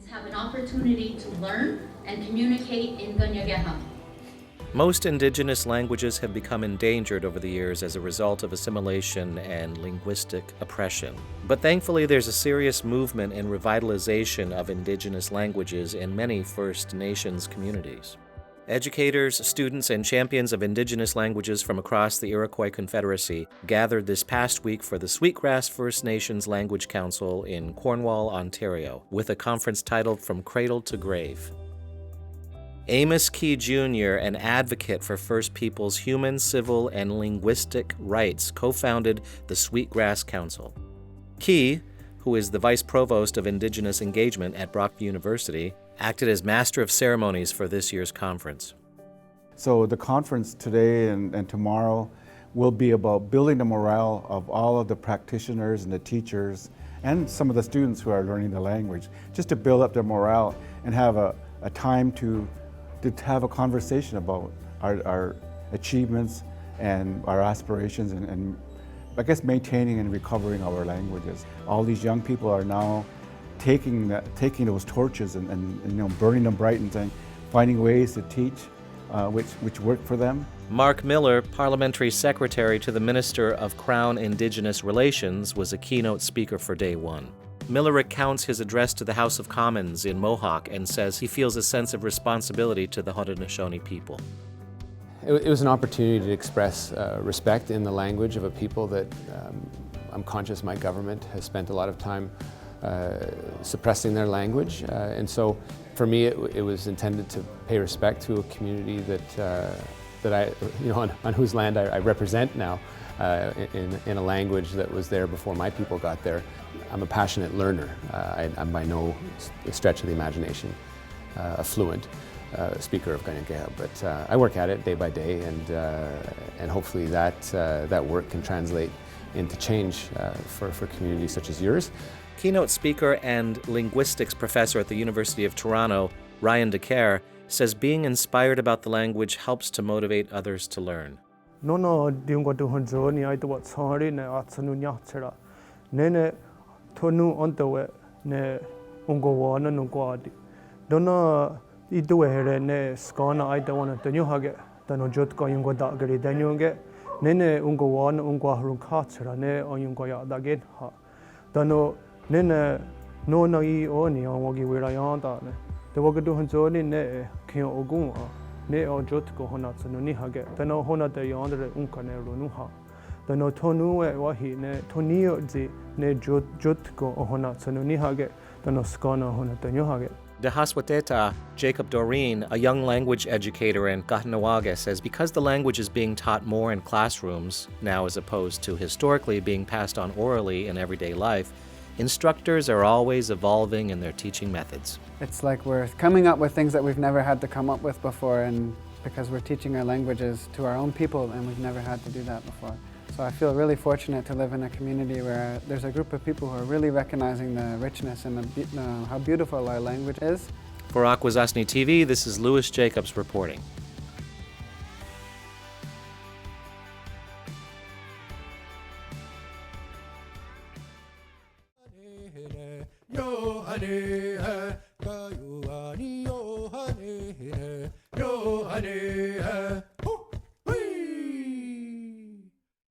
have an opportunity to learn and communicate in Ganyageham. Most indigenous languages have become endangered over the years as a result of assimilation and linguistic oppression. But thankfully, there's a serious movement in revitalization of indigenous languages in many First Nations communities. Educators, students, and champions of indigenous languages from across the Iroquois Confederacy gathered this past week for the Sweetgrass First Nations Language Council in Cornwall, Ontario, with a conference titled From Cradle to Grave. Amos Key Jr., an advocate for First Peoples' human, civil, and linguistic rights, co-founded the Sweetgrass Council. Key, who is the Vice Provost of Indigenous Engagement at Brock University, acted as Master of Ceremonies for this year's conference. So the conference today and tomorrow will be about building the morale of all of the practitioners and the teachers and some of the students who are learning the language, just to build up their morale and have a time to have a conversation about our achievements and our aspirations and I guess maintaining and recovering our languages. All these young people are now taking those torches and burning them bright and saying, finding ways to teach which work for them. Mark Miller, Parliamentary Secretary to the Minister of Crown Indigenous Relations, was a keynote speaker for Day 1. Miller recounts his address to the House of Commons in Mohawk and says he feels a sense of responsibility to the Haudenosaunee people. It was an opportunity to express respect in the language of a people that I'm conscious my government has spent a lot of time suppressing their language. And so for me it was intended to pay respect to a community that I, on whose land I represent now. In a language that was there before my people got there. I'm a passionate learner. I'm by no stretch of the imagination a fluent speaker of Ganyageham, but I work at it day by day, and hopefully that work can translate into change for communities such as yours. Keynote speaker and linguistics professor at the University of Toronto, Ryan DeCare, says being inspired about the language helps to motivate others to learn. No, diungo tu honzo ni ai tu wat sorry ne atsanu nyachera. Ne tonu onto ne ungo wana no kwadi. Dona idu here ne skana ai ta wana tanyo hage tano jot ko yungo da gari danyonge ne ungo wana ungo harun khatera ne oyungo ya da gen ha. Tano ne no na I oni ongi wira yanda ne. Te wagadu honzo ni ne kyo ogun ne o jot ko hona tsunu ni hage tano hona te yandre unkane ronu ha tano tonu e wahi ne tonio zi ne jot ko hona tsunu ni hage tano skana hona tanyo hage. De Haswateta, Jacob Doreen, a young language educator in Kahnawake, says because the language is being taught more in classrooms now as opposed to historically being passed on orally in everyday life, instructors are always evolving in their teaching methods. It's like we're coming up with things that we've never had to come up with before, and because we're teaching our languages to our own people and we've never had to do that before. So I feel really fortunate to live in a community where there's a group of people who are really recognizing the richness and how beautiful our language is. For Akwesasne TV, this is Louis Jacobs reporting. Yo, honey,